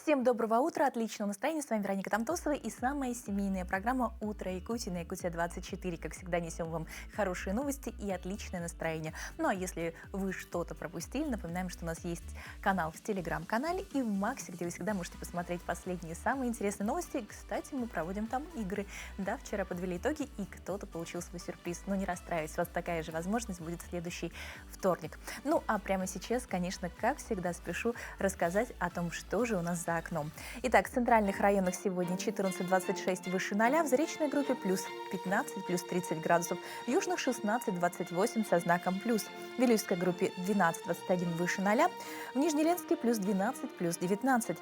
Всем доброго утра, отличного настроения. С вами Вероника Тамтосова и самая семейная программа «Утро Якутии» на Якутия-24. Как всегда, несем вам хорошие новости и отличное настроение. Ну а если вы что-то пропустили, напоминаем, что у нас есть канал в Телеграм-канале и в Максе, где вы всегда можете посмотреть последние самые интересные новости. Кстати, мы проводим там игры. Да, вчера подвели итоги, и кто-то получил свой сюрприз. Но не расстраивайтесь, у вас такая же возможность будет в следующий вторник. Ну а прямо сейчас, конечно, как всегда, спешу рассказать о том, что же у нас за окном. Итак, в центральных районах сегодня 14-26 выше 0, в заречной группе плюс 15, плюс 30 градусов, в южных 16-28 со знаком плюс, в Вилюйской группе 12-21 выше 0, в Нижнеленске плюс 12, плюс 19.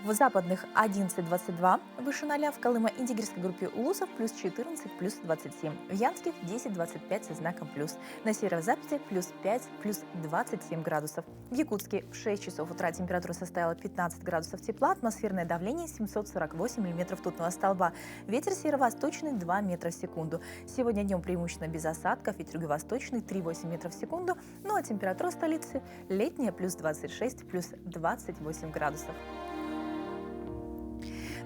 В западных 11-22 выше 0, в Колымо-Индигирской группе Улусов плюс 14, плюс 27, в Янске 10-25 со знаком плюс, на северо-западе плюс 5, плюс 27 градусов. В Якутске в 6 часов утра температура составила 15 градусов тепла, атмосферное давление 748 миллиметров ртутного столба, ветер северо-восточный 2 метра в секунду. Сегодня днем преимущественно без осадков, ветер юго-восточный 3,8 метров в секунду, ну а температура столицы летняя плюс 26, плюс 28 градусов.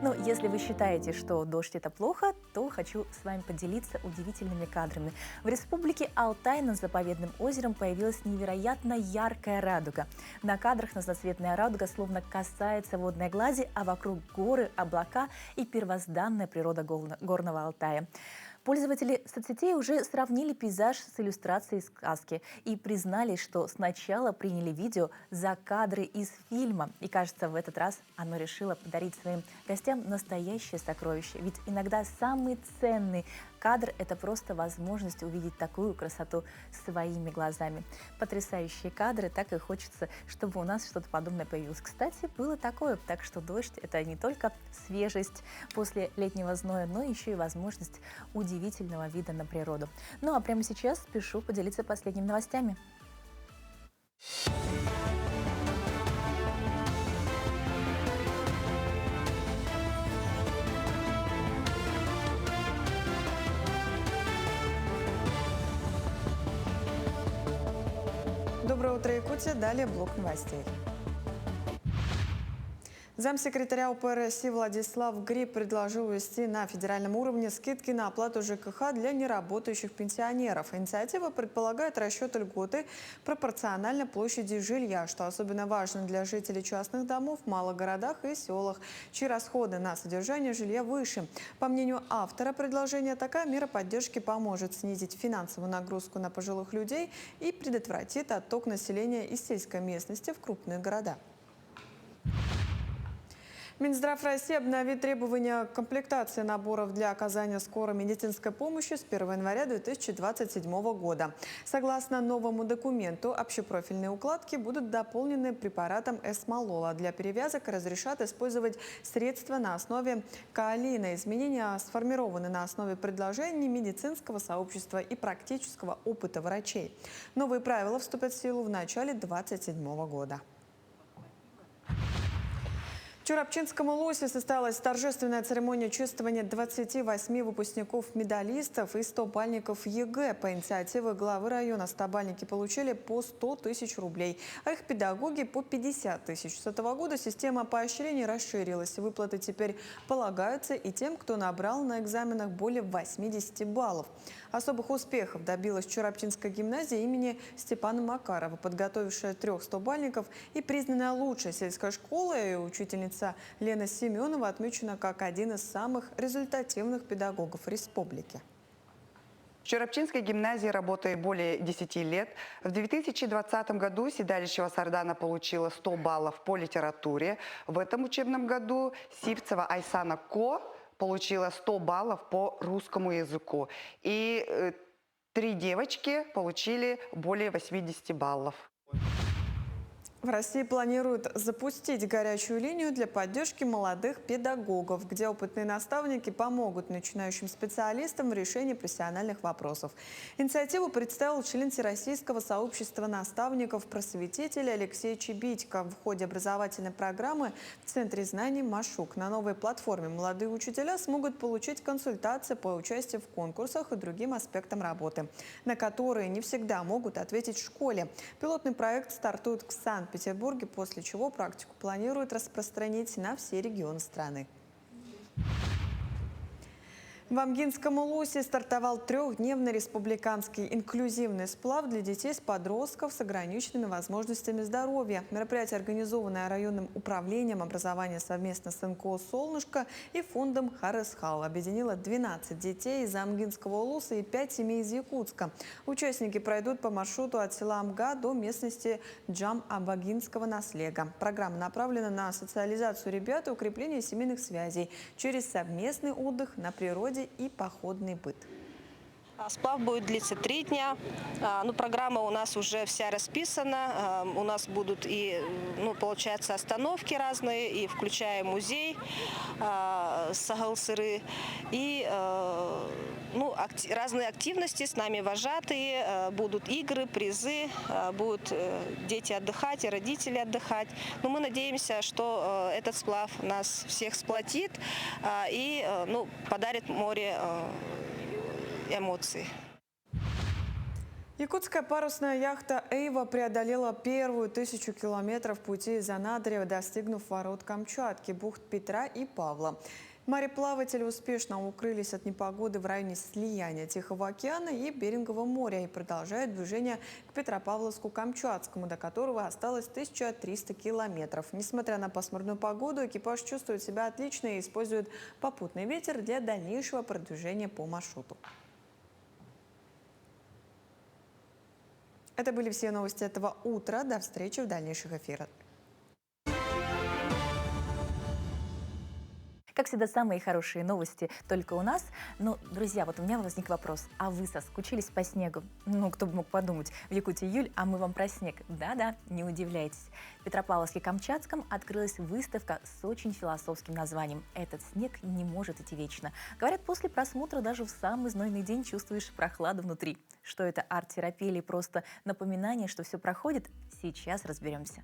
Ну, если вы считаете, что дождь – это плохо, то хочу с вами поделиться удивительными кадрами. В республике Алтай над заповедным озером появилась невероятно яркая радуга. На кадрах разноцветная радуга словно касается водной глади, а вокруг горы, облака и первозданная природа горного Алтая. Пользователи соцсетей уже сравнили пейзаж с иллюстрацией сказки и признались, что сначала приняли видео за кадры из фильма. И кажется, в этот раз оно решило подарить своим гостям настоящее сокровище. Ведь иногда самый ценный кадр – это просто возможность увидеть такую красоту своими глазами. Потрясающие кадры, так и хочется, чтобы у нас что-то подобное появилось. Кстати, было такое, так что дождь – это не только свежесть после летнего зноя, но еще и возможность удивительного вида на природу. Ну а прямо сейчас спешу поделиться последними новостями. Доброе утро, Якутия. Далее блок новостей. Замсекретаря УП России Владислав Гриб предложил ввести на федеральном уровне скидки на оплату ЖКХ для неработающих пенсионеров. Инициатива предполагает расчет льготы пропорционально площади жилья, что особенно важно для жителей частных домов в малых городах и селах, чьи расходы на содержание жилья выше. По мнению автора предложения, такая мера поддержки поможет снизить финансовую нагрузку на пожилых людей и предотвратит отток населения из сельской местности в крупные города. Минздрав России обновит требования к комплектации наборов для оказания скорой медицинской помощи с 1 января 2027 года. Согласно новому документу, общепрофильные укладки будут дополнены препаратом эсмолола. Для перевязок разрешат использовать средства на основе каолина. Изменения сформированы на основе предложений медицинского сообщества и практического опыта врачей. Новые правила вступят в силу в начале 2027 года. В Чурапчинском Улусе состоялась торжественная церемония чествования 28 выпускников-медалистов и 100 бальников ЕГЭ. По инициативе главы района 100-бальники получили по 100 тысяч рублей, а их педагоги по 50 тысяч. С этого года система поощрений расширилась. Выплаты теперь полагаются и тем, кто набрал на экзаменах более 80 баллов. Особых успехов добилась Чурапчинская гимназия имени Степана Макарова, подготовившая 3 100-бальников и признанная лучшей сельской школой. И учительница Лена Семенова отмечена как один из самых результативных педагогов республики. В Чурапчинской гимназии работает более 10 лет. В 2020 году седалище Сардана получила 100 баллов по литературе. В этом учебном году Сивцева Айсана Ко получила 100 баллов по русскому языку. И 3 девочки получили более 80 баллов. В России планируют запустить горячую линию для поддержки молодых педагогов, где опытные наставники помогут начинающим специалистам в решении профессиональных вопросов. Инициативу представил член Всероссийского сообщества наставников-просветителей Алексей Чебитько в ходе образовательной программы в Центре знаний «Машук». На новой платформе молодые учителя смогут получить консультации по участию в конкурсах и другим аспектам работы, на которые не всегда могут ответить в школе. Пилотный проект стартует в Санкт-Петербурге Санкт-Петербурге, после чего практику планируют распространить на все регионы страны. В Амгинском Улусе стартовал трехдневный республиканский инклюзивный сплав для детей-подростков с ограниченными возможностями здоровья. Мероприятие, организованное районным управлением образования совместно с НКО «Солнышко» и фондом «Харесхал», объединило 12 детей из Амгинского Улуса и 5 семей из Якутска. Участники пройдут по маршруту от села Амга до местности Джам-Абагинского наслега. Программа направлена на социализацию ребят и укрепление семейных связей через совместный отдых на природе и походный быт. Сплав будет длиться 3 дня. Программа у нас уже вся расписана. У нас будут и, получается, остановки разные, и включая музей Сагалсыры, и разные активности. С нами вожатые, будут игры, призы, будут дети отдыхать и родители отдыхать. Но мы надеемся, что этот сплав нас всех сплотит и подарит море эмоций. Якутская парусная яхта «Эйва» преодолела первую 1000 километров пути из Анадыря, достигнув ворот Камчатки, бухт Петра и Павла. Мореплаватели успешно укрылись от непогоды в районе слияния Тихого океана и Берингового моря и продолжают движение к Петропавловску-Камчатскому, до которого осталось 1300 километров. Несмотря на пасмурную погоду, экипаж чувствует себя отлично и использует попутный ветер для дальнейшего продвижения по маршруту. Это были все новости этого утра. До встречи в дальнейших эфирах. Как всегда, самые хорошие новости только у нас. Но, друзья, вот у меня возник вопрос. А вы соскучились по снегу? Кто бы мог подумать, в Якутии июль, а мы вам про снег. Да-да, не удивляйтесь. В Петропавловске-Камчатском открылась выставка с очень философским названием «Этот снег не может идти вечно». Говорят, после просмотра даже в самый знойный день чувствуешь прохладу внутри. Что это, арт-терапия или просто напоминание, что все проходит? Сейчас разберемся.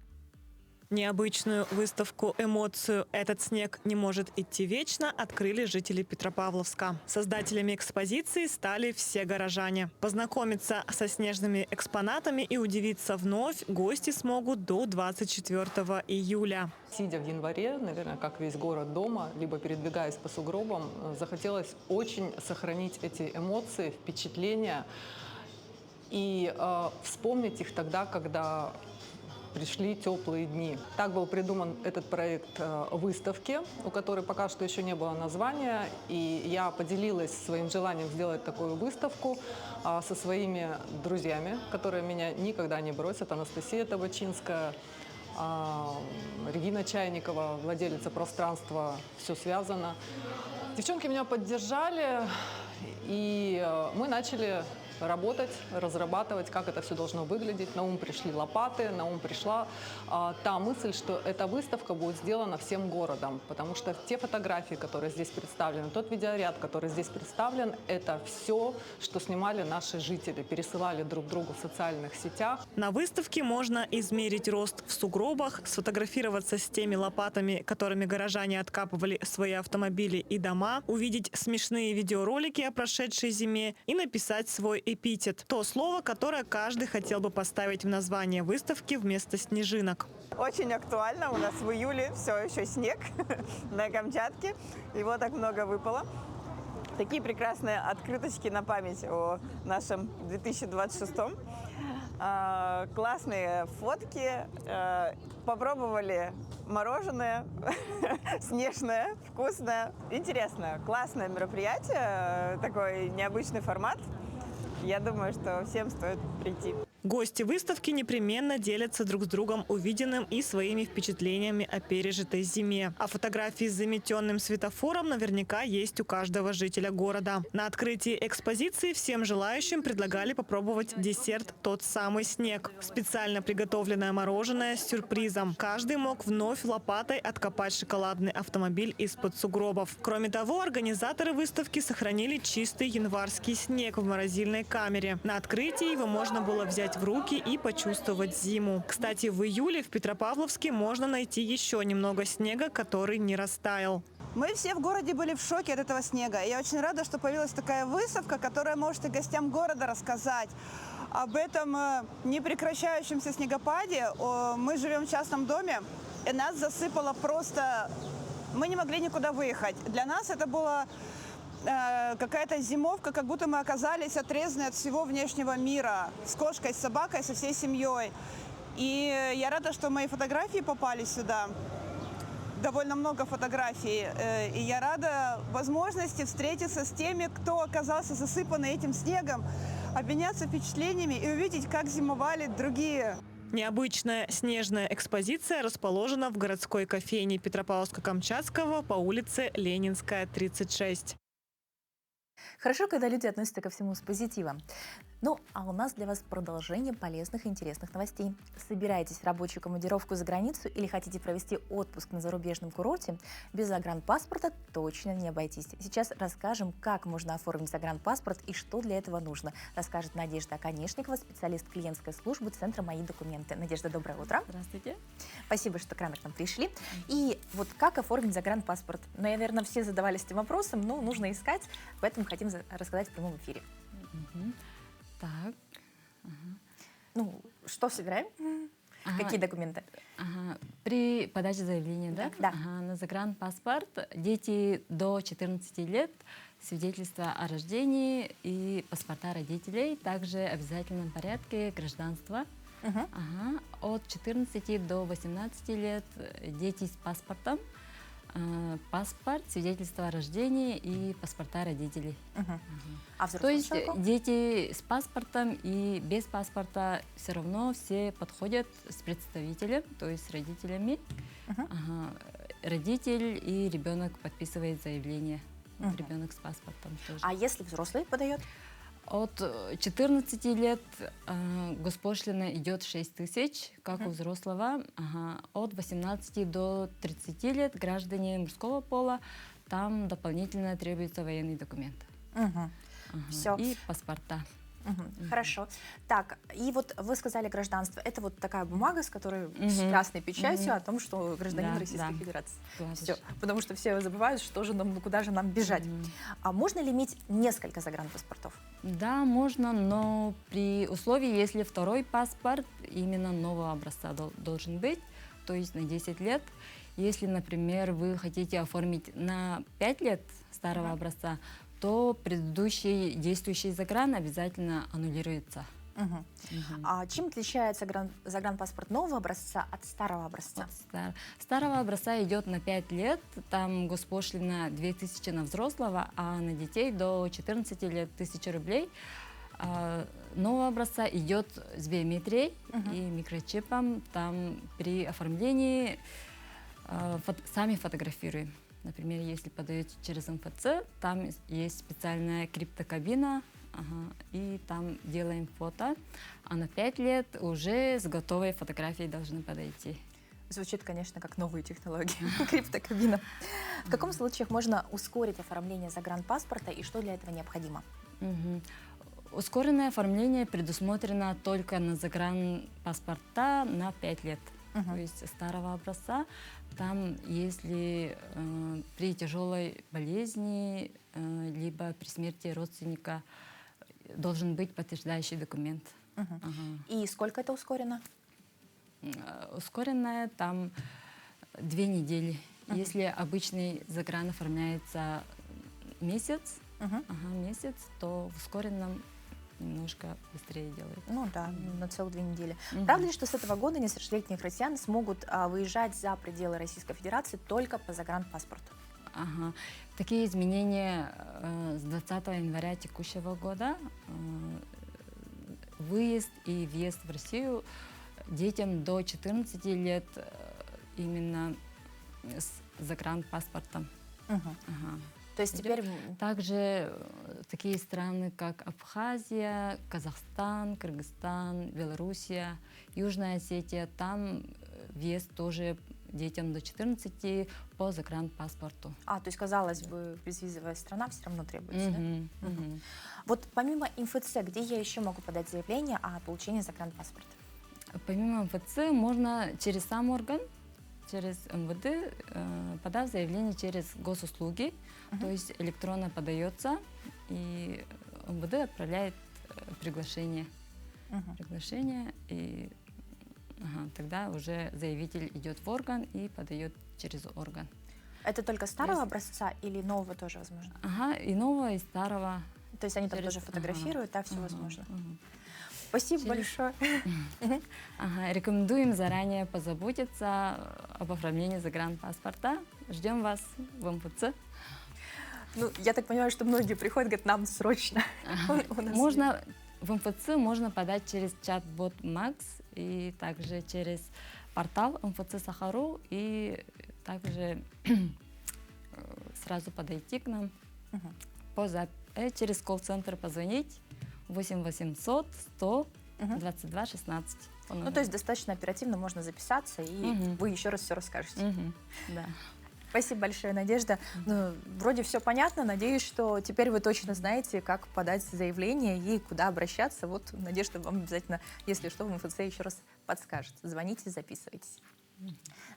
Необычную выставку «Эмоцию. Этот снег не может идти вечно» открыли жители Петропавловска. Создателями экспозиции стали все горожане. Познакомиться со снежными экспонатами и удивиться вновь гости смогут до 24 июля. Сидя в январе, наверное, как весь город дома, либо передвигаясь по сугробам, захотелось очень сохранить эти эмоции, впечатления и вспомнить их тогда, когда пришли теплые дни. Так был придуман этот проект выставки, у которой пока что еще не было названия. И я поделилась своим желанием сделать такую выставку со своими друзьями, которые меня никогда не бросят. Анастасия Табачинская, Регина Чайникова, владелица пространства «Все связано». Девчонки меня поддержали, и мы начали работать, разрабатывать, как это все должно выглядеть. На ум пришли лопаты, на ум пришла та мысль, что эта выставка будет сделана всем городом, потому что те фотографии, которые здесь представлены, тот видеоряд, который здесь представлен, это все, что снимали наши жители, пересылали друг другу в социальных сетях. На выставке можно измерить рост в сугробах, сфотографироваться с теми лопатами, которыми горожане откапывали свои автомобили и дома, увидеть смешные видеоролики о прошедшей зиме и написать свой эпитет. То слово, которое каждый хотел бы поставить в название выставки вместо снежинок. Очень актуально. У нас в июле все еще снег на Камчатке. Его так много выпало. Такие прекрасные открыточки на память о нашем 2026. Классные фотки. Попробовали мороженое снежное, вкусное. Интересно. Классное мероприятие. Такой необычный формат. Я думаю, что всем стоит прийти. Гости выставки непременно делятся друг с другом увиденным и своими впечатлениями о пережитой зиме. А фотографии с заметенным светофором наверняка есть у каждого жителя города. На открытии экспозиции всем желающим предлагали попробовать десерт «Тот самый снег». Специально приготовленное мороженое с сюрпризом. Каждый мог вновь лопатой откопать шоколадный автомобиль из-под сугробов. Кроме того, организаторы выставки сохранили чистый январский снег в морозильной камере. На открытии его можно было взять в руки и почувствовать зиму. Кстати, в июле в Петропавловске можно найти еще немного снега, который не растаял. Мы все в городе были в шоке от этого снега. Я очень рада, что появилась такая выставка, которая может и гостям города рассказать об этом непрекращающемся снегопаде. Мы живем в частном доме, и нас засыпало просто... Мы не могли никуда выехать. Для нас это была какая-то зимовка, как будто мы оказались отрезаны от всего внешнего мира. С кошкой, с собакой, со всей семьей. И я рада, что мои фотографии попали сюда. Довольно много фотографий. И я рада возможности встретиться с теми, кто оказался засыпанный этим снегом, обменяться впечатлениями и увидеть, как зимовали другие. Необычная снежная экспозиция расположена в городской кофейне Петропавловска-Камчатского по улице Ленинская, 36. Хорошо, когда люди относятся ко всему с позитивом. Ну, а у нас для вас продолжение полезных и интересных новостей. Собираетесь в рабочую командировку за границу или хотите провести отпуск на зарубежном курорте? Без загранпаспорта точно не обойтись. Сейчас расскажем, как можно оформить загранпаспорт и что для этого нужно. Расскажет Надежда Оконешникова, специалист клиентской службы Центра «Мои документы». Надежда, доброе утро. Здравствуйте. Спасибо, что к нам пришли. И вот как оформить загранпаспорт? Ну, наверное, все задавались этим вопросом, но нужно искать, поэтому хотим рассказать в прямом эфире. Так. Ну, что собираем? Какие документы? При подаче заявления, да? Да. На загранпаспорт дети до 14 лет, свидетельство о рождении и паспорта родителей, также в обязательном порядке гражданство. От 14 до 18 лет дети с паспортом, паспорт, свидетельство о рождении и паспорта родителей. А То есть взрослым? дети с паспортом и без паспорта все равно все подходят с представителем, то есть с родителями. Родитель и ребенок подписывает заявление. Ребенок с паспортом тоже. А если взрослый подает? От 14 лет госпошлина идет 6 тысяч, как у взрослого. От 18 до 30 лет граждане мужского пола, там дополнительно требуется военный документ. Всё. И паспорта. Хорошо. Так, и вот вы сказали гражданство. Это вот такая бумага, с которой с красной печатью о том, что гражданин Да, Российской да. Федерации. Класс. Все. Потому что все забывают, что же нам, куда же нам бежать. А можно ли иметь несколько загранпаспортов? Да, можно, но при условии, если второй паспорт именно нового образца должен быть, то есть на 10 лет. Если, например, вы хотите оформить на 5 лет старого образца, то предыдущий действующий загран обязательно аннулируется. А чем отличается загранпаспорт нового образца от старого образца? Старого образца идет на 5 лет, там госпошлина 2000 на взрослого, а на детей до 14 лет 1000 рублей. Нового образца идет с биометрией и микрочипом, там при оформлении сами фотографируем. Например, если подаете через МФЦ, там есть специальная криптокабина, и там делаем фото, а на 5 лет уже с готовой фотографией должны подойти. Звучит, конечно, как новые технологии. Криптокабина. В каком случаях можно ускорить оформление загранпаспорта и что для этого необходимо? Ускоренное оформление предусмотрено только на загранпаспорта на 5 лет. То есть старого образца. Там, если при тяжелой болезни, либо при смерти родственника, должен быть подтверждающий документ. И сколько это ускорено? Ускоренное там 2 недели. Если обычный загран оформляется месяц, то в ускоренном немножко быстрее делают. Ну да, на целых 2 недели. Правда ли, что с этого года несовершеннолетние россияне смогут выезжать за пределы Российской Федерации только по загранпаспорту? Такие изменения с 20 января текущего года. Выезд и въезд в Россию детям до 14 лет именно с загранпаспортом. То есть теперь... Также такие страны, как Абхазия, Казахстан, Кыргызстан, Белоруссия, Южная Осетия, там въезд тоже детям до 14 по загранпаспорту. То есть, казалось бы, безвизовая страна все равно требуется, да? Вот помимо МФЦ, где я еще могу подать заявление о получении загранпаспорта? Помимо МФЦ можно через сам орган, через МВД, подав заявление через госуслуги, то есть электронно подается, и МВД отправляет приглашение. приглашение, и тогда уже заявитель идет в орган и подает через орган. Это только старого образца или нового тоже возможно? И нового, и старого. То есть они там тоже фотографируют, да, все возможно. Спасибо большое. Рекомендуем заранее позаботиться об оформлении загранпаспорта. Ждем вас в МФЦ. Ну, я так понимаю, что многие приходят, говорят, нам срочно. Можно в МФЦ можно подать через чат-бот Макс и также через портал МФЦ Сахару, и также сразу подойти к нам через колл-центр позвонить 8 800 100 22 16. Ну, то есть достаточно оперативно можно записаться, и вы еще раз все расскажете. Да. Спасибо большое, Надежда. Ну, вроде все понятно. Надеюсь, что теперь вы точно знаете, как подать заявление и куда обращаться. Вот Надежда вам обязательно, если что, в МФЦ еще раз подскажет. Звоните, записывайтесь.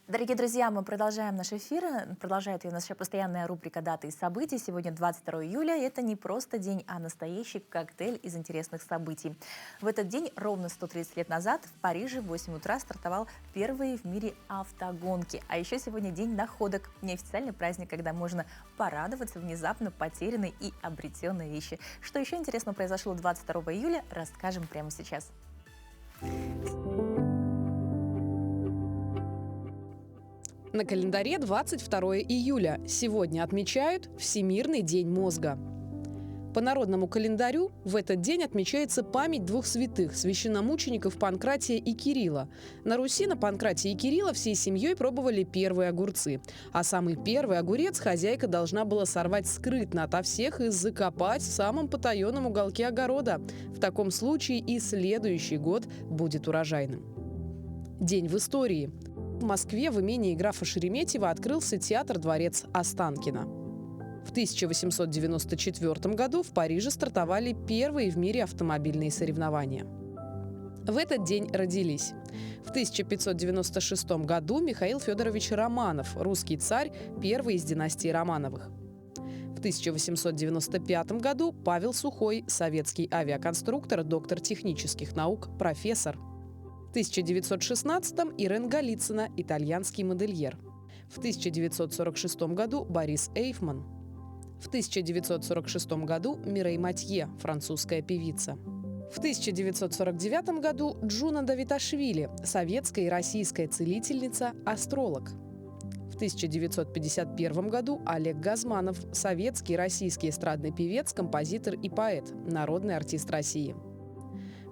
Дорогие друзья, мы продолжаем наш эфир. Продолжает ее наша постоянная рубрика «Даты и события». Сегодня 22 июля. Это не просто день, а настоящий коктейль из интересных событий. В этот день, ровно 130 лет назад, в Париже в 8 утра стартовал первый в мире автогонки. А еще сегодня день находок. Неофициальный праздник, когда можно порадоваться внезапно потерянной и обретенной вещи. Что еще интересного произошло 22 июля, расскажем прямо сейчас. На календаре 22 июля. Сегодня отмечают Всемирный день мозга. По народному календарю в этот день отмечается память двух святых – священномучеников Панкратия и Кирилла. На Руси на Панкратия и Кирилла всей семьей пробовали первые огурцы. А самый первый огурец хозяйка должна была сорвать скрытно ото всех и закопать в самом потаенном уголке огорода. В таком случае и следующий год будет урожайным. День в истории. В Москве в имении графа Шереметьева открылся театр-дворец Останкино. В 1894 году в Париже стартовали первые в мире автомобильные соревнования. В этот день родились. В 1596 году Михаил Федорович Романов, русский царь, первый из династии Романовых. В 1895 году Павел Сухой, советский авиаконструктор, доктор технических наук, профессор. В 1916-м Ирен Голицына, итальянский модельер. В 1946 году Борис Эйфман. В 1946 году Мирей Матье, французская певица. В 1949 году Джуна Давиташвили, советская и российская целительница, астролог. В 1951 году Олег Газманов, советский и российский эстрадный певец, композитор и поэт, народный артист России.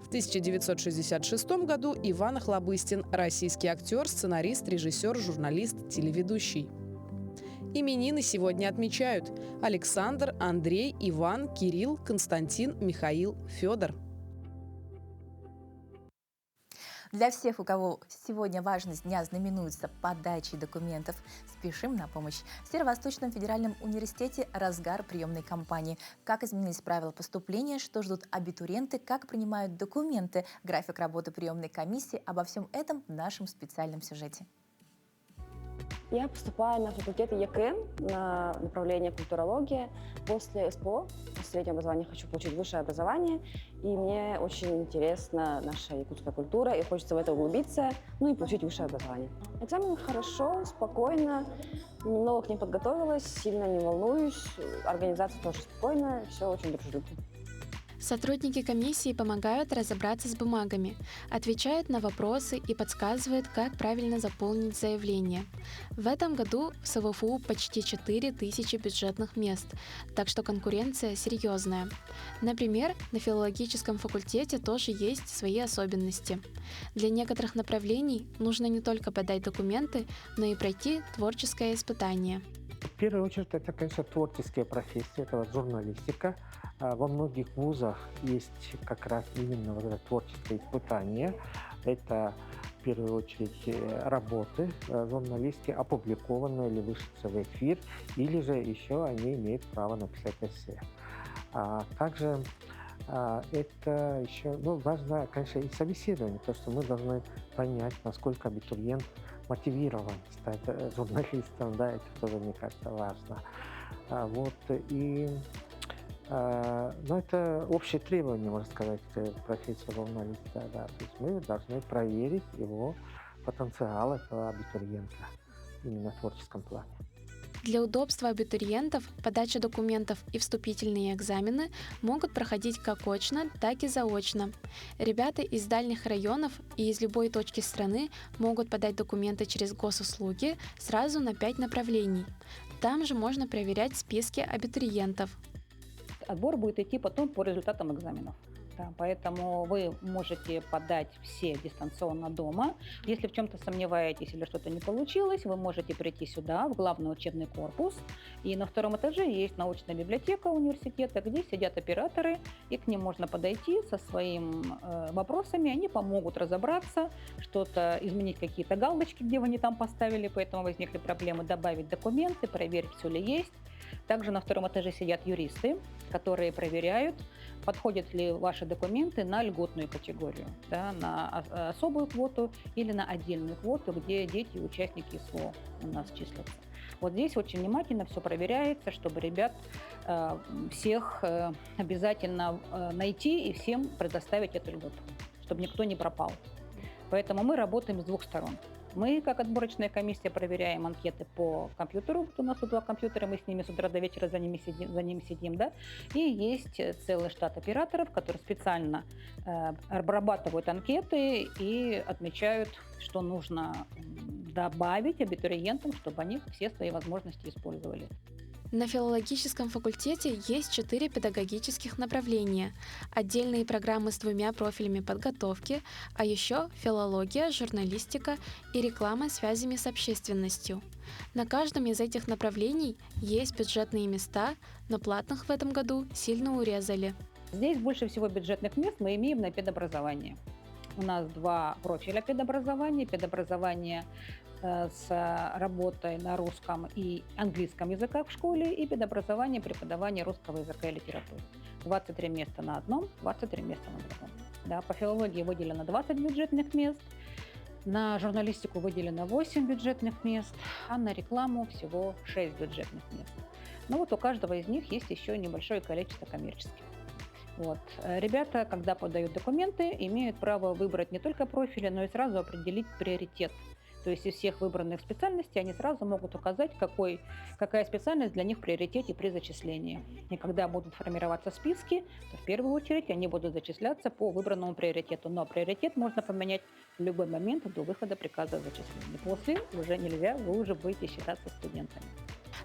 В 1966 году Иван Охлобыстин, российский актер, сценарист, режиссер, журналист, телеведущий. Именины сегодня отмечают Александр, Андрей, Иван, Кирилл, Константин, Михаил, Федор. Для всех, у кого сегодня важность дня знаменуется подачей документов, спешим на помощь. В Северо-Восточном федеральном университете разгар приемной кампании. Как изменились правила поступления, что ждут абитуриенты, как принимают документы, график работы приемной комиссии. Обо всем этом в нашем специальном сюжете. Я поступаю на факультет ЕКМ на направление культурология. После СПО, после среднего образования, хочу получить высшее образование. И мне очень интересна наша якутская культура, и хочется в это углубиться, ну и получить высшее образование. Экзамен хорошо, спокойно, немного к ним подготовилась, сильно не волнуюсь. Организация тоже спокойная, все очень дружелюбно. Сотрудники комиссии помогают разобраться с бумагами, отвечают на вопросы и подсказывают, как правильно заполнить заявление. В этом году в СВФУ почти 4000 бюджетных мест, так что конкуренция серьезная. Например, на филологическом факультете тоже есть свои особенности. Для некоторых направлений нужно не только подать документы, но и пройти творческое испытание. В первую очередь, это, конечно, творческие профессии, это вот журналистика. Во многих вузах есть как раз именно вот это творческое испытание. Это, в первую очередь, работы журналистики, опубликованные или вышедшие в эфир, или же еще они имеют право написать эссе. Также это еще важно, конечно, и собеседование, потому что мы должны понять, насколько абитуриент мотивирован стать журналистом, да, это тоже, мне кажется, важно. Но это общее требование, можно сказать, профессии журналиста. Да. То есть мы должны проверить его потенциал этого абитуриента именно в творческом плане. Для удобства абитуриентов подача документов и вступительные экзамены могут проходить как очно, так и заочно. Ребята из дальних районов и из любой точки страны могут подать документы через госуслуги сразу на 5 направлений. Там же можно проверять списки абитуриентов. Отбор будет идти потом по результатам экзаменов. Да, поэтому вы можете подать все дистанционно дома. Если в чем-то сомневаетесь или что-то не получилось, вы можете прийти сюда, в главный учебный корпус. И на втором этаже есть научная библиотека университета, где сидят операторы, и к ним можно подойти со своими вопросами. Они помогут разобраться, что-то изменить, какие-то галочки, где вы не там поставили, поэтому возникли проблемы, добавить документы, проверить, все ли есть. Также на втором этаже сидят юристы, которые проверяют, подходят ли ваши документы на льготную категорию, да, на особую квоту или на отдельную квоту, где дети и участники СВО у нас числятся. Вот здесь очень внимательно все проверяется, чтобы ребят всех обязательно найти и всем предоставить эту льготу, чтобы никто не пропал. Поэтому мы работаем с двух сторон. Мы, как отборочная комиссия, проверяем анкеты по компьютеру. У нас тут 2 компьютера, мы с ними с утра до вечера за ними сидим, да. И есть целый штат операторов, которые специально обрабатывают анкеты и отмечают, что нужно добавить абитуриентам, чтобы они все свои возможности использовали. На филологическом факультете есть 4 педагогических направления, отдельные программы с 2 профилями подготовки, а еще филология, журналистика и реклама связями с общественностью. На каждом из этих направлений есть бюджетные места, но платных в этом году сильно урезали. Здесь больше всего бюджетных мест мы имеем на педобразование. У нас 2 профиля педобразования. Педобразование с работой на русском и английском языках в школе и педобразование, преподавание русского языка и литературы. 23 места на одном, 23 места на другом. Да, по филологии выделено 20 бюджетных мест, на журналистику выделено 8 бюджетных мест, а на рекламу всего 6 бюджетных мест. Но вот у каждого из них есть еще небольшое количество коммерческих. Вот. Ребята, когда подают документы, имеют право выбрать не только профили, но и сразу определить приоритет. То есть из всех выбранных специальностей они сразу могут указать, какая специальность для них в приоритете при зачислении. И когда будут формироваться списки, то в первую очередь они будут зачисляться по выбранному приоритету. Но приоритет можно поменять в любой момент до выхода приказа о зачислении. После уже нельзя, вы уже будете считаться студентами.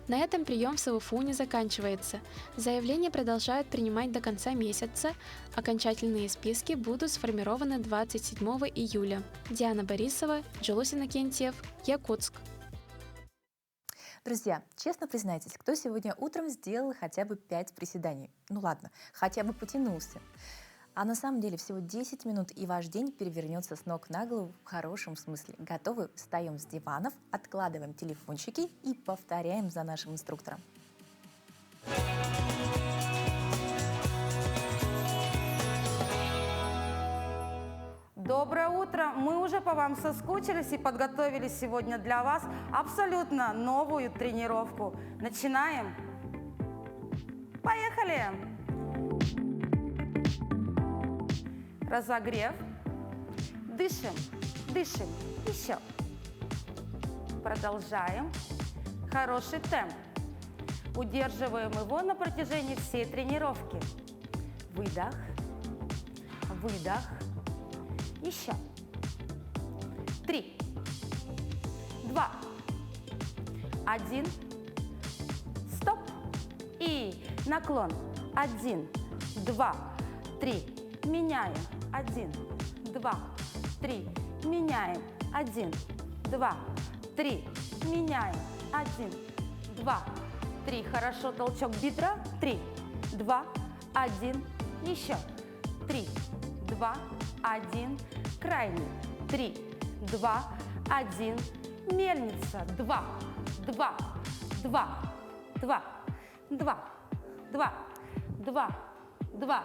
На этом прием в СВФУ не заканчивается. Заявления продолжают принимать до конца месяца. Окончательные списки будут сформированы 27 июля. Диана Борисова, Джулус Иннокентьев, Якутск. Друзья, честно признайтесь, кто сегодня утром сделал хотя бы 5 приседаний? Ну ладно, хотя бы потянулся. А на самом деле всего 10 минут, и ваш день перевернется с ног на голову в хорошем смысле. Готовы? Встаем с диванов, откладываем телефончики и повторяем за нашим инструктором. Доброе утро! Мы уже по вам соскучились и подготовили сегодня для вас абсолютно новую тренировку. Начинаем! Поехали! Разогрев. Дышим, дышим. Еще. Продолжаем. Хороший темп. Удерживаем его на протяжении всей тренировки. Выдох. Выдох. Еще. 3, 2, 1. Стоп. И наклон. 1, 2, 3. Меняем. 1, 2, 3. Меняем. 1, 2, 3. Меняем. 1, 2, 3. Хорошо. Толчок бедра. 3, 2, 1. Еще. 3, 2, 1. Крайний. 3, 2, 1. Мельница. 2, 2, 2, 2, 2, 2, 2, 2,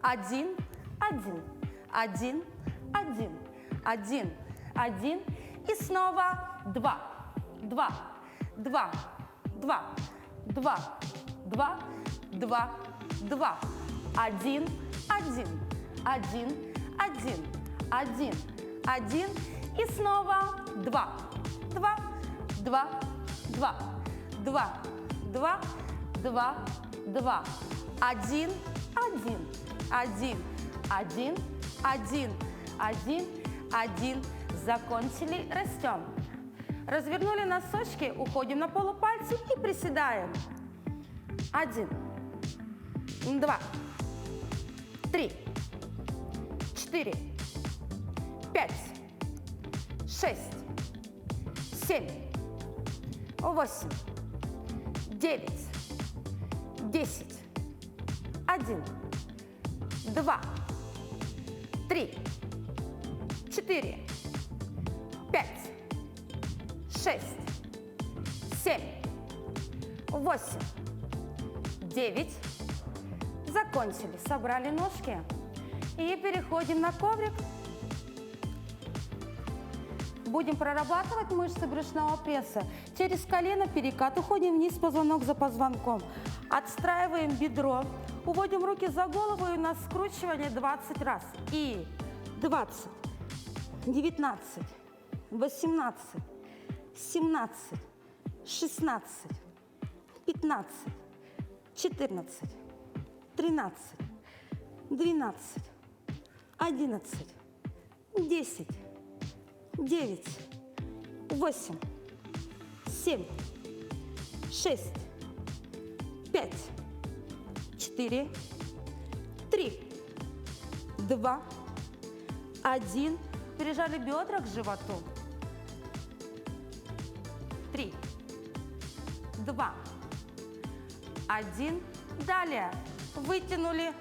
1, 1, 1, 1, 1, 1. И снова 2, 2, 2, 2, 2, 2, 2, 2. 1, 1, 1, 1, 1, 1. И снова 2, 2, 2, 2, 2, 2, 2, 2. 1, 1, 1, 1, 1, 1, 1. Закончили, растем. Развернули носочки, уходим на полупальцы и приседаем. 1, 2, 3, 4, 5, 6, 7, 8, 9, 10, 1, 2, 3, 4, 5, 6, 7, 8, 9. Закончили. Собрали ножки. И переходим на коврик. Будем прорабатывать мышцы брюшного пресса. Через колено перекат. Уходим вниз, позвонок за позвонком. Отстраиваем бедро. Уводим руки за голову и на скручивание 20 раз. И 20, 19, 18, 17, 16, 15, 14, 13, 12, 11, 10, 9, 8, 7, 6, 5, 4, 3, 2, 1. Прижали бедра к животу. 3, 2, 1. Далее вытянули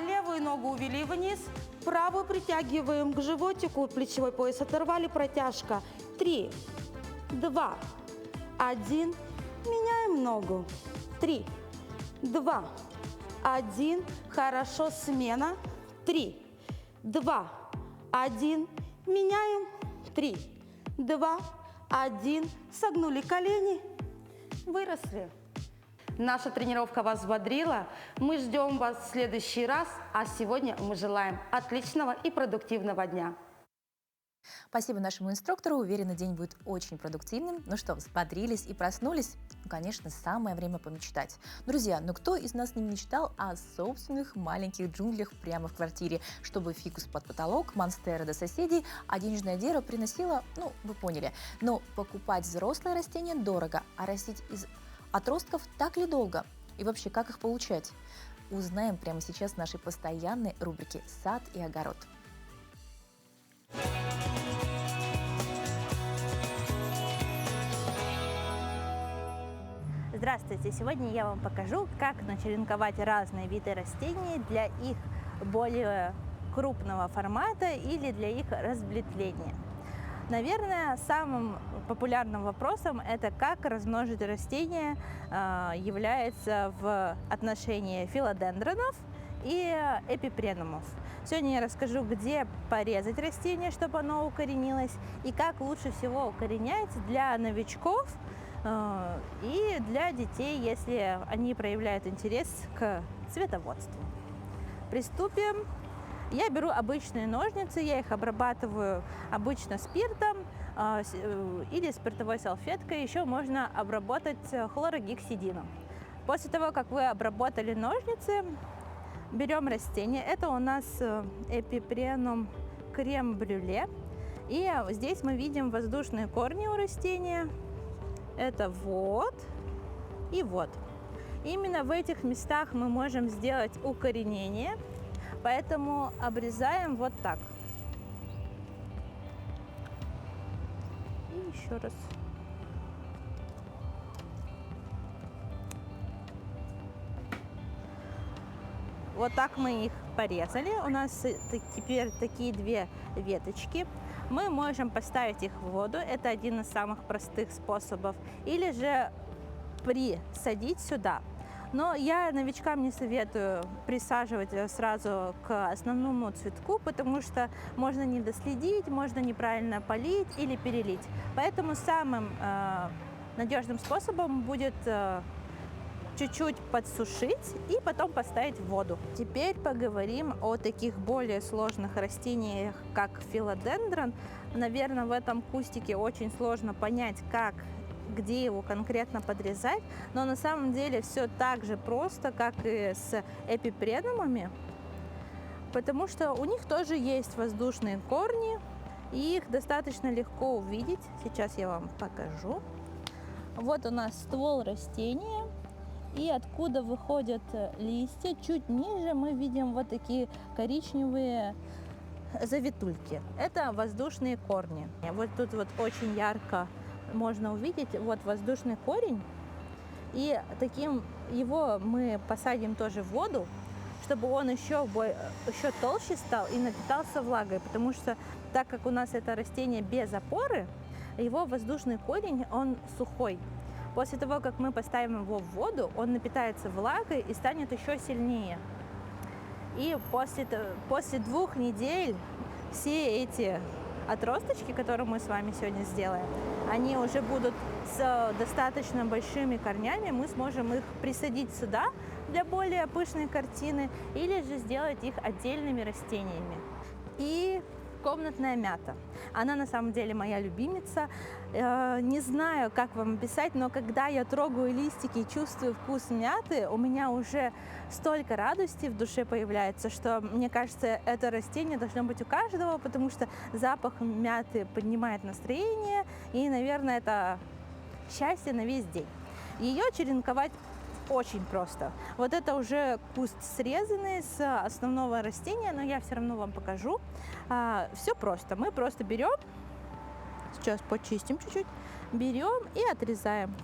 левую ногу, увели вниз, правую притягиваем к животику, плечевой пояс оторвали, протяжка. 3, 2, 1. Меняем ногу. 3, 2, 1. Хорошо, смена. 3, 2, 1. Меняем. 3, 2, 1. Согнули колени. Выросли. Наша тренировка вас взбодрила. Мы ждем вас в следующий раз. А сегодня мы желаем отличного и продуктивного дня. Спасибо нашему инструктору. Уверена, день будет очень продуктивным. Ну что, взбодрились и проснулись? Ну, конечно, самое время помечтать. Друзья, ну кто из нас не мечтал о собственных маленьких джунглях прямо в квартире, чтобы фикус под потолок, монстера до соседей, а денежное дерево приносило, ну, вы поняли. Но покупать взрослые растения дорого, а растить из отростков так ли долго? И вообще, как их получать? Узнаем прямо сейчас в нашей постоянной рубрике «Сад и огород». Здравствуйте! Сегодня я вам покажу, как начеренковать разные виды растений для их более крупного формата или для их разветвления. Наверное, самым популярным вопросом это как размножить растения является в отношении филодендронов и эпипренумов. Сегодня я расскажу, где порезать растение, чтобы оно укоренилось, и как лучше всего укоренять для новичков и для детей, если они проявляют интерес к цветоводству. Приступим. Я беру обычные ножницы, я их обрабатываю обычно спиртом или спиртовой салфеткой. Еще можно обработать хлорогексидином. После того, как вы обработали ножницы, берем растение. Это у нас эпипренум крем-брюле. И здесь мы видим воздушные корни у растения. Это вот и вот. Именно в этих местах мы можем сделать укоренение, поэтому обрезаем вот так. И еще раз. Вот так мы их порезали. У нас теперь такие две веточки. Мы можем поставить их в воду. Это один из самых простых способов. Или же присадить сюда. Но я новичкам не советую присаживать сразу к основному цветку, потому что можно не доследить, можно неправильно полить или перелить. Поэтому самым надежным способом будет чуть-чуть подсушить и потом поставить в воду. Теперь поговорим о таких более сложных растениях, как филодендрон. Наверное, в этом кустике очень сложно понять, где его конкретно подрезать, но на самом деле все так же просто, как и с эпипренумами, потому что у них тоже есть воздушные корни, и их достаточно легко увидеть. Сейчас я вам покажу. Вот у нас ствол растения, и откуда выходят листья. Чуть ниже мы видим вот такие коричневые завитульки. Это воздушные корни. Вот тут вот очень ярко можно увидеть вот воздушный корень. И его мы посадим тоже в воду, чтобы он еще толще стал и напитался влагой. Потому что так как у нас это растение без опоры, его воздушный корень, он сухой. После того, как мы поставим его в воду, он напитается влагой и станет еще сильнее. И после 2 недель все эти отросточки, которые мы с вами сегодня сделаем, они уже будут с достаточно большими корнями. Мы сможем их присадить сюда для более пышной картины или же сделать их отдельными растениями. И комнатная мята. Она на самом деле моя любимица. Не знаю, как вам описать, но когда я трогаю листики и чувствую вкус мяты, у меня уже столько радости в душе появляется, что мне кажется, это растение должно быть у каждого, потому что запах мяты поднимает настроение, и, наверное, это счастье на весь день. Ее черенковать очень просто. Вот это уже куст срезанный с основного растения, но я все равно вам покажу. Все просто. Мы просто берем, сейчас почистим чуть-чуть, берем и отрезаем.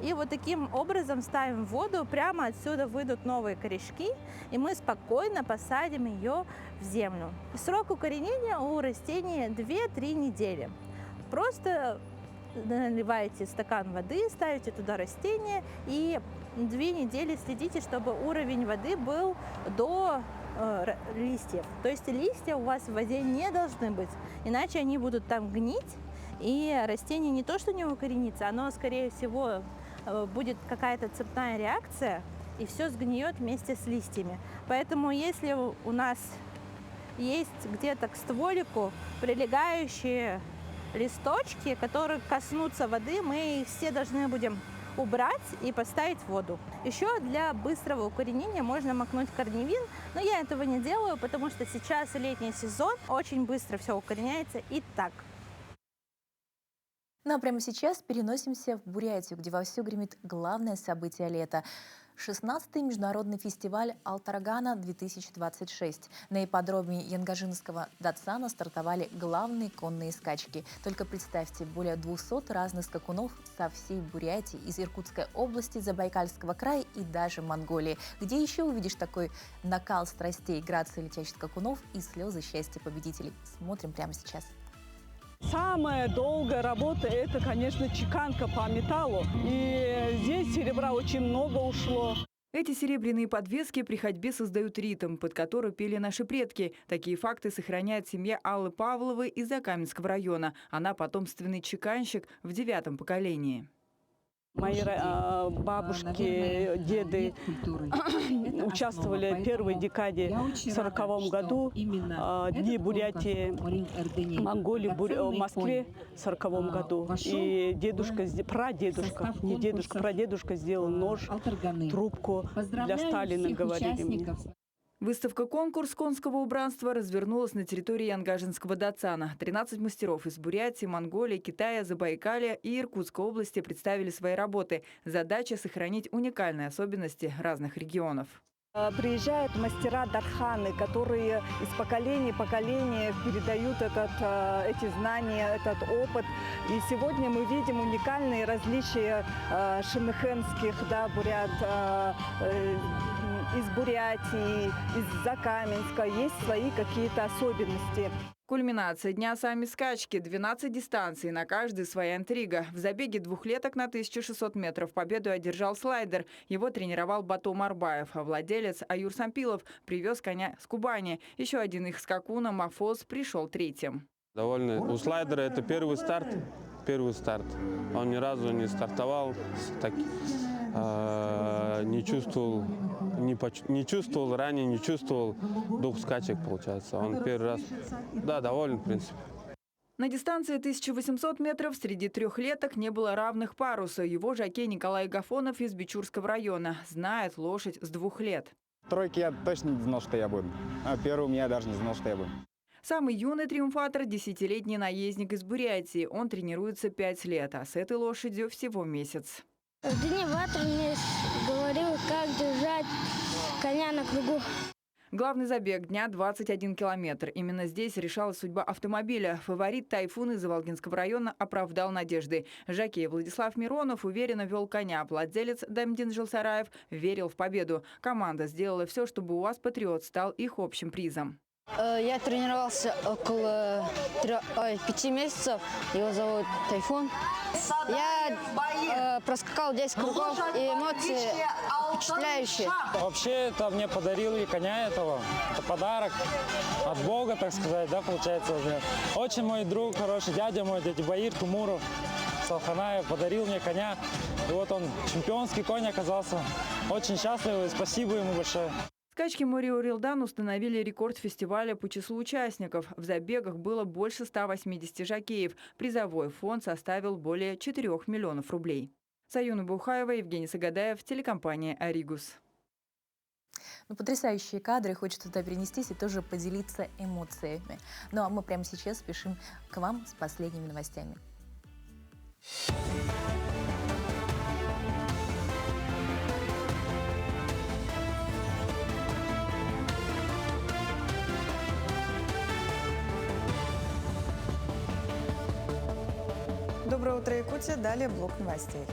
И вот таким образом ставим в воду, прямо отсюда выйдут новые корешки, и мы спокойно посадим ее в землю. Срок укоренения у растения 2-3 недели. Просто наливаете стакан воды, ставите туда растение и 2 недели следите, чтобы уровень воды был до листьев. То есть листья у вас в воде не должны быть, иначе они будут там гнить, и растение не то что не укоренится, оно, скорее всего, будет какая-то цепная реакция, и все сгниет вместе с листьями. Поэтому если у нас есть где-то к стволику прилегающие листочки, которые коснутся воды, мы их все должны будем убрать и поставить в воду. Еще для быстрого укоренения можно макнуть корневин, но я этого не делаю, потому что сейчас летний сезон, очень быстро все укореняется и так. Ну а прямо сейчас переносимся в Бурятию, где вовсю гремит главное событие лета. 16-й международный фестиваль Алтаргана-2026. На ипподроме Янгажинского Датсана стартовали главные конные скачки. Только представьте, более 200 разных скакунов со всей Бурятии, из Иркутской области, Забайкальского края и даже Монголии. Где еще увидишь такой накал страстей, грацию летящих скакунов и слезы счастья победителей? Смотрим прямо сейчас. Самая долгая работа – это, конечно, чеканка по металлу. И здесь серебра очень много ушло. Эти серебряные подвески при ходьбе создают ритм, под который пели наши предки. Такие факты сохраняет семья Аллы Павловой из Закаменского района. Она потомственный чеканщик в 9-м поколении. Мои бабушки, деды участвовали в первой декаде в 40-м году, Дни Бурятии, Монголии, в Москве в 40-м году. И прадедушка сделал нож, трубку для Сталина, говорили мне. Выставка-конкурс конского убранства развернулась на территории Янгажинского Датсана. 13 мастеров из Бурятии, Монголии, Китая, Забайкалья и Иркутской области представили свои работы. Задача – сохранить уникальные особенности разных регионов. Приезжают мастера Дарханы, которые из поколения в поколение передают эти знания, этот опыт. И сегодня мы видим уникальные различия шемихенских, бурят, из Бурятии, из Закаменска. Есть свои какие-то особенности. Кульминация дня сами скачки. 12 дистанций, на каждой своя интрига. В забеге двухлеток на 1600 метров победу одержал слайдер. Его тренировал Батом Арбаев, а владелец Аюр Сампилов привез коня с Кубани. Еще один их скакун, Мафоз, пришел третьим. У слайдера это первый старт. первый старт. Он ни разу не стартовал, не чувствовал ранее, не чувствовал дух скачек, получается. Он первый раз, да, доволен, в принципе. На дистанции 1800 метров среди трехлеток не было равных парусу. Его жокей Николай Гафонов из Бичурского района знает лошадь с 2 лет. Тройки я точно не знал, что я буду. А первым я даже не знал, что я буду. Самый юный триумфатор – 10-летний наездник из Бурятии. Он тренируется 5 лет, а с этой лошадью всего месяц. Тренироватор мне говорил, как держать коня на кругу. Главный забег дня – 21 километр. Именно здесь решалась судьба автомобиля. Фаворит «Тайфун» из Иволгинского района оправдал надежды. Жокей Владислав Миронов уверенно вел коня. Владелец Дамдин Жилсараев верил в победу. Команда сделала все, чтобы УАЗ «Патриот» стал их общим призом. Я тренировался около 5 месяцев. Его зовут Тайфун. Я проскакал 10 кругов, и эмоции впечатляющие. Вообще, это мне подарили коня этого. Это подарок от Бога, так сказать, да, получается. Очень мой друг, хороший дядя мой, дядя Баир Тумуров Салханаев подарил мне коня. И вот он, чемпионский конь оказался. Очень счастливый, спасибо ему большое. Скачки Морио-Рилдан установили рекорд фестиваля по числу участников. В забегах было больше 180 жокеев. Призовой фонд составил более 4 миллионов рублей. Саюна Бухаева, Евгений Сагадаев, телекомпания «Аригус». Ну, потрясающие кадры, хочется туда перенестись и тоже поделиться эмоциями. Ну а мы прямо сейчас спешим к вам с последними новостями. Доброе утро, Якутия. Далее блок новостей.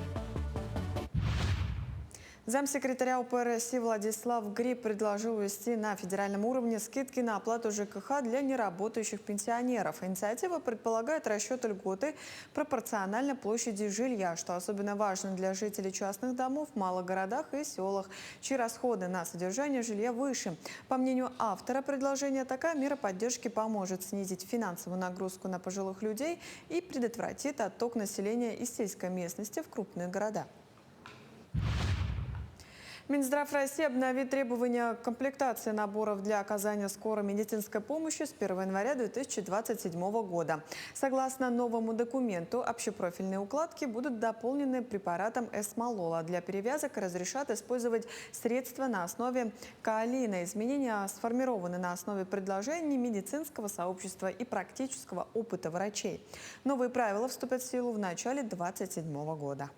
Замсекретаря УП России Владислав Гриб предложил ввести на федеральном уровне скидки на оплату ЖКХ для неработающих пенсионеров. Инициатива предполагает расчет льготы пропорционально площади жилья, что особенно важно для жителей частных домов в малых городах и селах, чьи расходы на содержание жилья выше. По мнению автора предложения, такая мера поддержки поможет снизить финансовую нагрузку на пожилых людей и предотвратит отток населения из сельской местности в крупные города. Минздрав России обновит требования к комплектации наборов для оказания скорой медицинской помощи с 1 января 2027 года. Согласно новому документу, общепрофильные укладки будут дополнены препаратом эсмолола. Для перевязок разрешат использовать средства на основе каолина. Изменения сформированы на основе предложений медицинского сообщества и практического опыта врачей. Новые правила вступят в силу в начале 2027 года.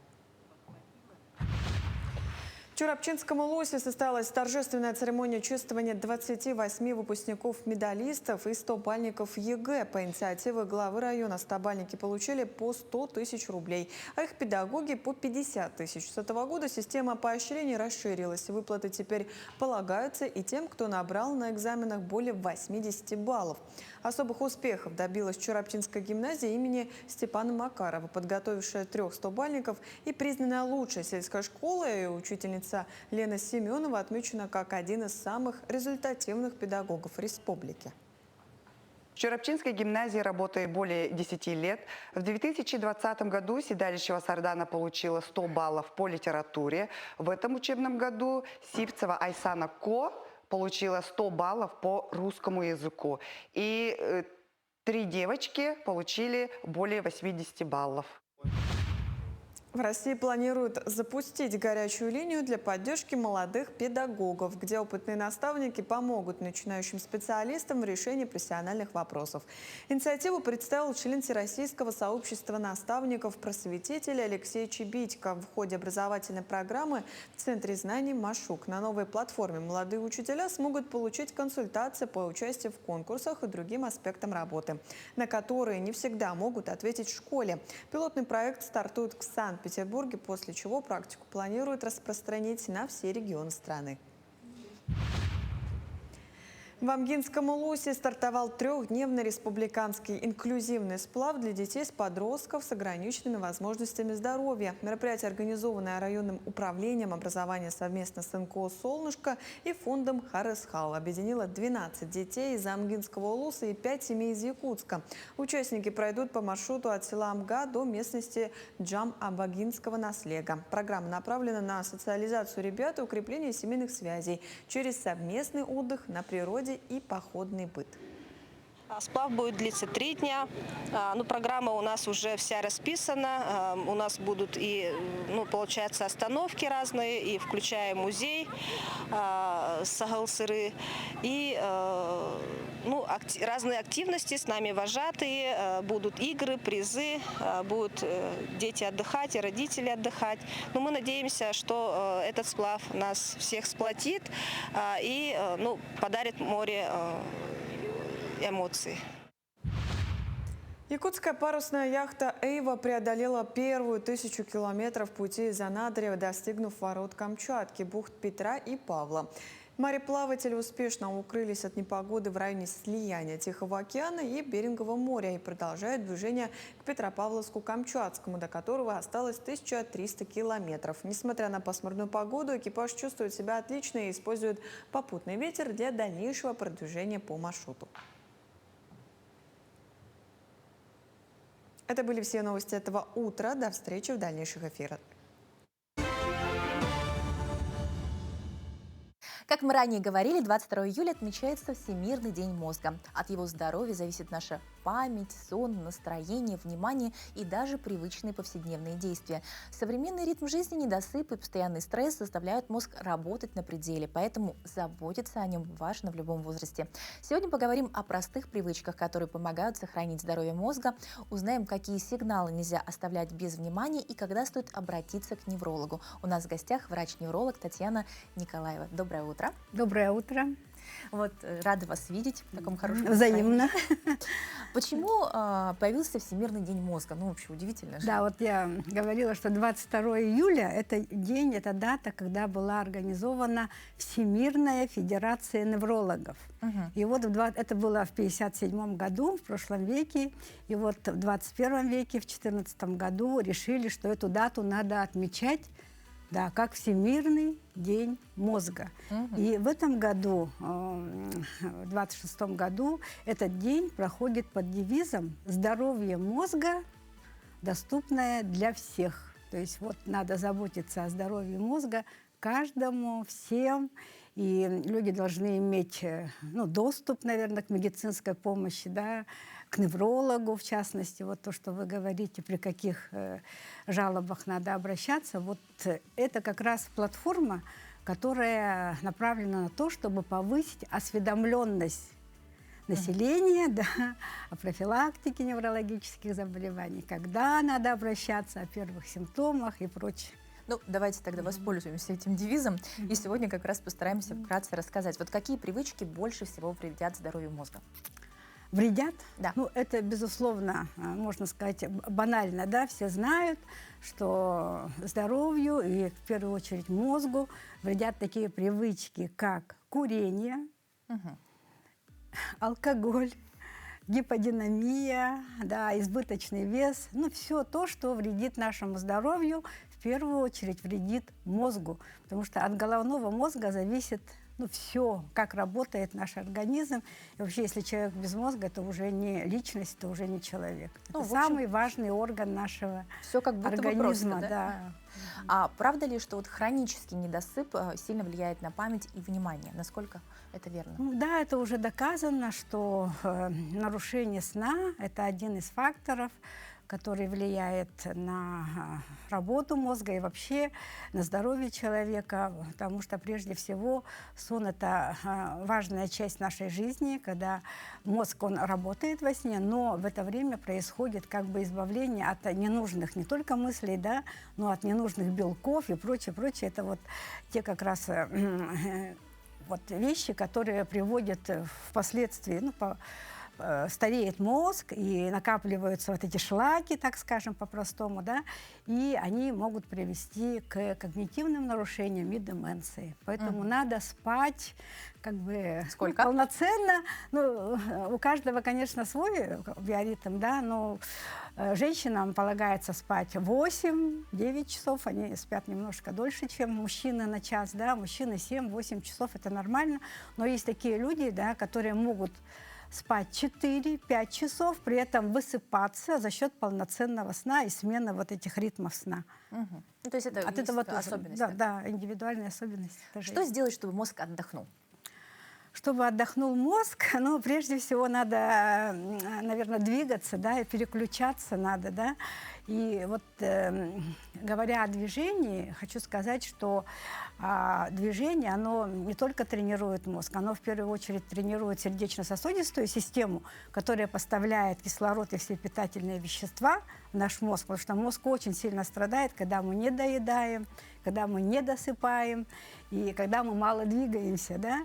В Чурапчинском Улусе состоялась торжественная церемония чествования 28 выпускников-медалистов и 100 бальников ЕГЭ. По инициативе главы района 100-бальники получили по 100 тысяч рублей, а их педагоги по 50 тысяч. С этого года система поощрений расширилась. Выплаты теперь полагаются и тем, кто набрал на экзаменах более 80 баллов. Особых успехов добилась Чурапчинская гимназия имени Степана Макарова, подготовившая 3 100-бальников и признанная лучшей сельской школой. Учительница Лена Семенова отмечена как один из самых результативных педагогов республики. В Чурапчинской гимназии работает более 10 лет. В 2020 году седалище Сардана получила 100 баллов по литературе. В этом учебном году Сивцева Айсана Ко получила 100 баллов по русскому языку. И 3 девочки получили более 80 баллов. В России планируют запустить горячую линию для поддержки молодых педагогов, где опытные наставники помогут начинающим специалистам в решении профессиональных вопросов. Инициативу представил член Всероссийского сообщества наставников-просветителей Алексей Чебитько. В ходе образовательной программы в Центре знаний «Машук» на новой платформе молодые учителя смогут получить консультации по участию в конкурсах и другим аспектам работы, на которые не всегда могут ответить в школе. Пилотный проект стартует в Санкт-Петербурге, после чего практику планируют распространить на все регионы страны. В Амгинском Улусе стартовал трехдневный республиканский инклюзивный сплав для детей с подростков с ограниченными возможностями здоровья. Мероприятие, организованное районным управлением образования совместно с НКО «Солнышко» и фондом «Харысхал», объединило 12 детей из Амгинского Улуса и 5 семей из Якутска. Участники пройдут по маршруту от села Амга до местности Джам-Абагинского наслега. Программа направлена на социализацию ребят и укрепление семейных связей через совместный отдых на природе и походный быт. Сплав будет длиться 3 дня. Программа у нас уже вся расписана. У нас будут и, получается, остановки разные, и включая музей Сагалсыры, и разные активности. С нами вожатые, будут игры, призы, будут дети отдыхать и родители отдыхать. Но мы надеемся, что этот сплав нас всех сплотит и подарит море эмоций. Якутская парусная яхта «Эйва» преодолела первую 1000 километров пути из Анадыря, достигнув ворот Камчатки, бухт Петра и Павла. Мореплаватели успешно укрылись от непогоды в районе слияния Тихого океана и Берингового моря и продолжают движение к Петропавловску-Камчатскому, до которого осталось 1300 километров. Несмотря на пасмурную погоду, экипаж чувствует себя отлично и использует попутный ветер для дальнейшего продвижения по маршруту. Это были все новости этого утра. До встречи в дальнейших эфирах. Как мы ранее говорили, 22 июля отмечается Всемирный день мозга. От его здоровья зависит наша память, сон, настроение, внимание и даже привычные повседневные действия. Современный ритм жизни, недосып и постоянный стресс заставляют мозг работать на пределе, поэтому заботиться о нем важно в любом возрасте. Сегодня поговорим о простых привычках, которые помогают сохранить здоровье мозга, узнаем, какие сигналы нельзя оставлять без внимания и когда стоит обратиться к неврологу. У нас в гостях врач-невролог Татьяна Николаева. Доброе утро. Доброе утро. Вот, рада вас видеть в таком хорошем Взаимно. Почему появился Всемирный день мозга? Вообще удивительно же. Да, вот я говорила, что 22 июля – это день, это дата, когда была организована Всемирная федерация неврологов. И вот это было в 1957 году, в прошлом веке. И вот в 21 веке, в 2014 году решили, что эту дату надо отмечать, да, как Всемирный день мозга. И в этом году, в 26 году, этот день проходит под девизом «Здоровье мозга, доступное для всех». То есть вот надо заботиться о здоровье мозга каждому, всем. И люди должны иметь доступ, наверное, к медицинской помощи, да, к неврологу, в частности, вот то, что вы говорите, при каких жалобах надо обращаться. Вот это как раз платформа, которая направлена на то, чтобы повысить осведомленность населения, да, о профилактике неврологических заболеваний, когда надо обращаться, о первых симптомах и прочее. Давайте тогда воспользуемся этим девизом и сегодня как раз постараемся вкратце рассказать, вот какие привычки больше всего вредят здоровью мозга. Вредят? Да. Это, безусловно, можно сказать, банально, да, все знают, что здоровью и, в первую очередь, мозгу вредят такие привычки, как курение, алкоголь, гиподинамия, да, избыточный вес, все то, что вредит нашему здоровью, в первую очередь вредит мозгу, потому что от головного мозга зависит все, как работает наш организм. И вообще, если человек без мозга, это уже не личность, это уже не человек. Это самый важный орган нашего все как будто организма. Просто, да? А правда ли, что хронический недосып сильно влияет на память и внимание? Насколько это верно? Да, это уже доказано, что нарушение сна – это один из факторов, который влияет на работу мозга и вообще на здоровье человека, потому что прежде всего сон – это важная часть нашей жизни, когда мозг, он работает во сне, но в это время происходит как бы избавление от ненужных не только мыслей, да, но от ненужных белков и прочее. Это вот те как раз вещи, которые приводят впоследствии, стареет мозг, и накапливаются вот эти шлаки, так скажем, по-простому, да, и они могут привести к когнитивным нарушениям и деменции. Поэтому надо спать как бы Сколько? полноценно. Ну, у каждого, конечно, свой биоритм, да, но женщинам полагается спать 8-9 часов, они спят немножко дольше, чем мужчины на час, да, мужчины 7-8 часов, это нормально, но есть такие люди, да, которые могут спать 4-5 часов, при этом высыпаться за счет полноценного сна и смены вот этих ритмов сна. Ну, то есть это От есть этого тоже, особенность. да, да, индивидуальные особенности. тоже Что есть. сделать, чтобы мозг отдохнул? Чтобы отдохнул мозг, ну, прежде всего надо, наверное, двигаться, да, и переключаться надо, да. И вот, говоря о движении, хочу сказать, что движение, оно не только тренирует мозг, оно в первую очередь тренирует сердечно-сосудистую систему, которая поставляет кислород и все питательные вещества в наш мозг, потому что мозг очень сильно страдает, когда мы не доедаем, когда мы не досыпаем и когда мы мало двигаемся, да.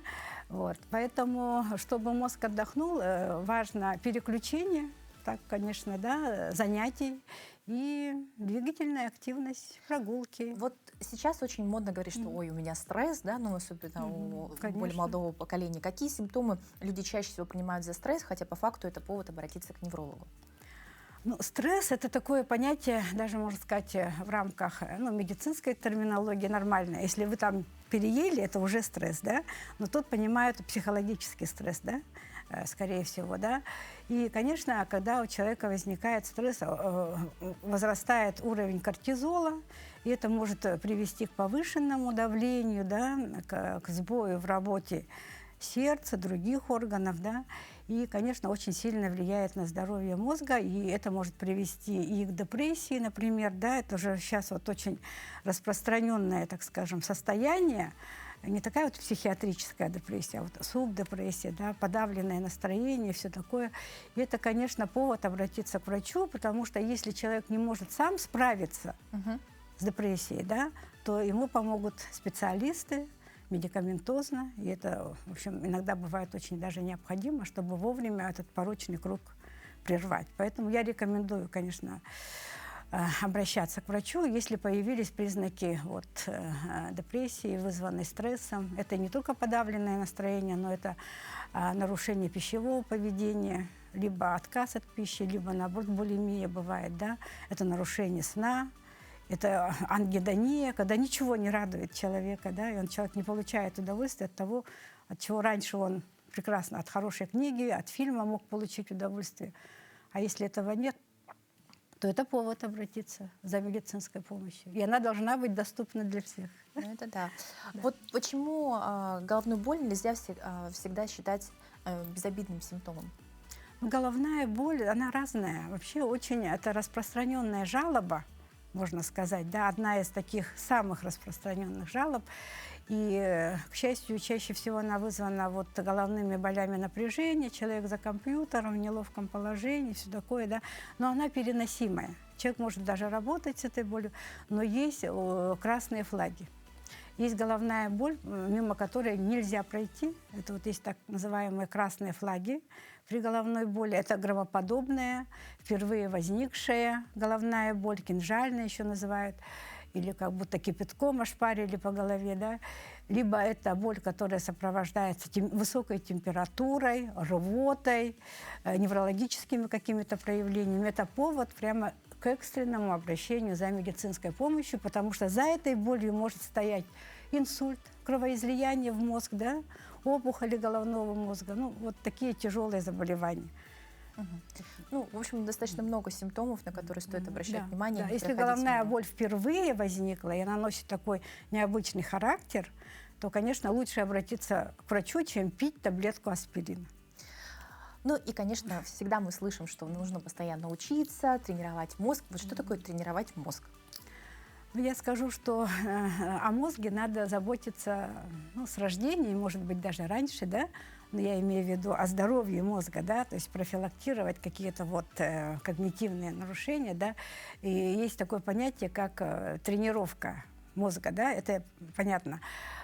Вот. Поэтому, чтобы мозг отдохнул, важно переключение, так, конечно, да, занятий и двигательная активность, прогулки. Вот сейчас очень модно говорить, что ой, у меня стресс, да, ну, особенно у более молодого поколения. Какие симптомы люди чаще всего принимают за стресс, хотя по факту это повод обратиться к неврологу? Ну, стресс – это такое понятие, даже, можно сказать, в рамках медицинской терминологии нормальное. Если вы там переели, это уже стресс, да? Но тут понимают психологический стресс, да? Скорее всего, да? И, конечно, когда у человека возникает стресс, возрастает уровень кортизола, и это может привести к повышенному давлению, да? К сбою в работе сердца, других органов, да? И, конечно, очень сильно влияет на здоровье мозга, и это может привести и к депрессии, например, да, это уже сейчас вот очень распространенное, так скажем, состояние, не такая вот психиатрическая депрессия, а вот субдепрессия, да, подавленное настроение, все такое. И это, конечно, повод обратиться к врачу, потому что если человек не может сам справиться с депрессией, да, то ему помогут специалисты, медикаментозно, и это, в общем, иногда бывает очень даже необходимо, чтобы вовремя этот порочный круг прервать. Поэтому я рекомендую, конечно, обращаться к врачу, если появились признаки депрессии, вызванной стрессом. Это не только подавленное настроение, но это нарушение пищевого поведения, либо отказ от пищи, либо, наоборот, булимия бывает, да? Это нарушение сна. Это ангидония, когда ничего не радует человека, да, и человек не получает удовольствия от того, от чего раньше он прекрасно, от хорошей книги, от фильма мог получить удовольствие. А если этого нет, то это повод обратиться за медицинской помощью. И она должна быть доступна для всех. Ну, это да. Вот почему головную боль нельзя всегда считать безобидным симптомом? Головная боль, она разная. Вообще очень это распространенная жалоба, можно сказать, да, одна из таких самых распространенных жалоб. И, к счастью, чаще всего она вызвана головными болями напряжения, человек за компьютером, в неловком положении, все такое, да, но она переносимая. Человек может даже работать с этой болью, но есть красные флаги. Есть головная боль, мимо которой нельзя пройти. Это вот есть так называемые красные флаги при головной боли. Это громоподобная, впервые возникшая головная боль, кинжальная еще называют, или как будто кипятком ошпарили по голове, да. Либо это боль, которая сопровождается высокой температурой, рвотой, неврологическими какими-то проявлениями. Это повод прямо к экстренному обращению за медицинской помощью, потому что за этой болью может стоять инсульт, кровоизлияние в мозг, да, опухоли головного мозга, ну, вот такие тяжелые заболевания. Ну, в общем, достаточно много симптомов, на которые стоит обращать внимание. Да. Если головная боль впервые возникла, и она носит такой необычный характер, то, конечно, лучше обратиться к врачу, чем пить таблетку аспирина. Ну и, конечно, всегда мы слышим, что нужно постоянно учиться, тренировать мозг. Вот что такое тренировать мозг? Ну, я скажу, что о мозге надо заботиться с рождения, может быть, даже раньше, да, но я имею в виду о здоровье мозга, да, то есть профилактировать какие-то когнитивные нарушения, да. И есть такое понятие, как тренировка мозга, да, это понятно.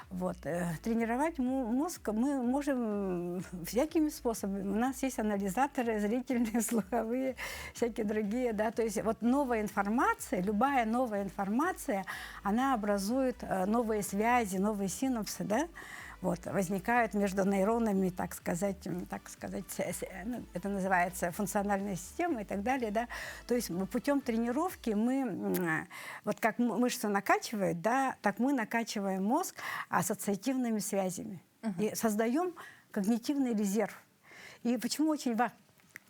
Вот. Тренировать мозг мы можем всякими способами. У нас есть анализаторы зрительные, слуховые, всякие другие. Да? То есть вот новая информация, любая новая информация, она образует новые связи, новые синапсы, да? Вот, возникают между нейронами, так сказать, это называется функциональная система и так далее. Да? То есть путем тренировки мы, вот как мышцы накачивают, да, так мы накачиваем мозг ассоциативными связями и создаем когнитивный резерв. И почему очень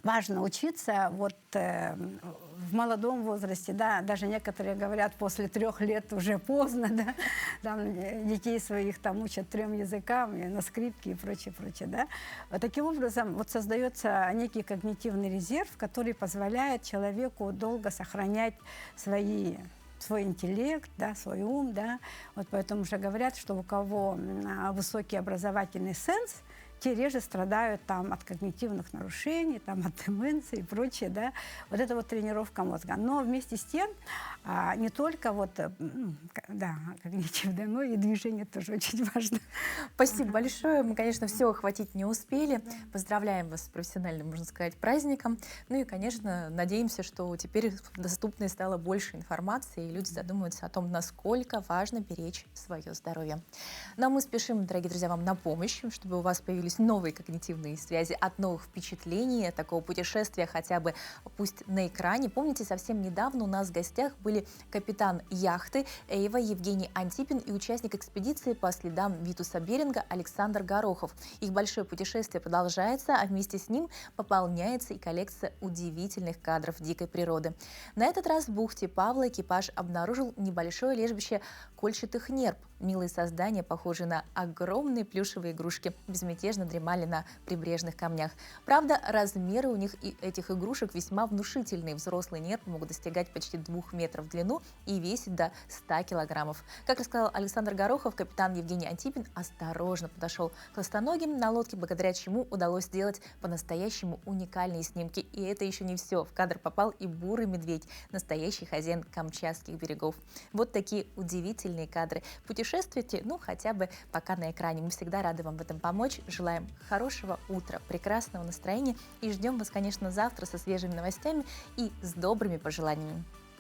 важно учиться вот, в молодом возрасте, да, даже некоторые говорят, после 3 лет уже поздно, да, там, детей своих там учат 3 языкам, и на скрипке и прочее, да. Вот таким образом вот создается некий когнитивный резерв, который позволяет человеку долго сохранять свой интеллект, да, свой ум, да. Вот поэтому же говорят, что у кого высокий образовательный сенс, те реже страдают там, от когнитивных нарушений, там, от деменции и прочее. Да? Вот это вот тренировка мозга. Но вместе с тем не только вот, да, когнитивное, но и движение тоже очень важно. Спасибо большое. Мы, конечно, все охватить не успели. Поздравляем вас с профессиональным, можно сказать, праздником. Ну и, конечно, надеемся, что теперь доступной стало больше информации, и люди задумываются о том, насколько важно беречь свое здоровье. Но мы спешим, дорогие друзья, вам на помощь, чтобы у вас появились новые когнитивные связи от новых впечатлений, от такого путешествия хотя бы пусть на экране. Помните, совсем недавно у нас в гостях были капитан яхты Эйва Евгений Антипин и участник экспедиции по следам Витуса Беринга Александр Горохов. Их большое путешествие продолжается, а вместе с ним пополняется и коллекция удивительных кадров дикой природы. На этот раз в бухте Павла экипаж обнаружил небольшое лежбище кольчатых нерп. Милые создания, похожие на огромные плюшевые игрушки, безмятежно дремали на прибрежных камнях. Правда, размеры у них и этих игрушек весьма внушительные. Взрослые нерпы могут достигать почти 2 метров в длину и весить до 100 килограммов. Как рассказал Александр Горохов, капитан Евгений Антипин осторожно подошел к ластоногим на лодке, благодаря чему удалось сделать по-настоящему уникальные снимки. И это еще не все. В кадр попал и бурый медведь, настоящий хозяин камчатских берегов. Вот такие удивительные кадры. Путешествуйте, ну, хотя бы пока на экране. Мы всегда рады вам в этом помочь. Желаем хорошего утра, прекрасного настроения и ждем вас, конечно, завтра со свежими новостями и с добрыми пожеланиями.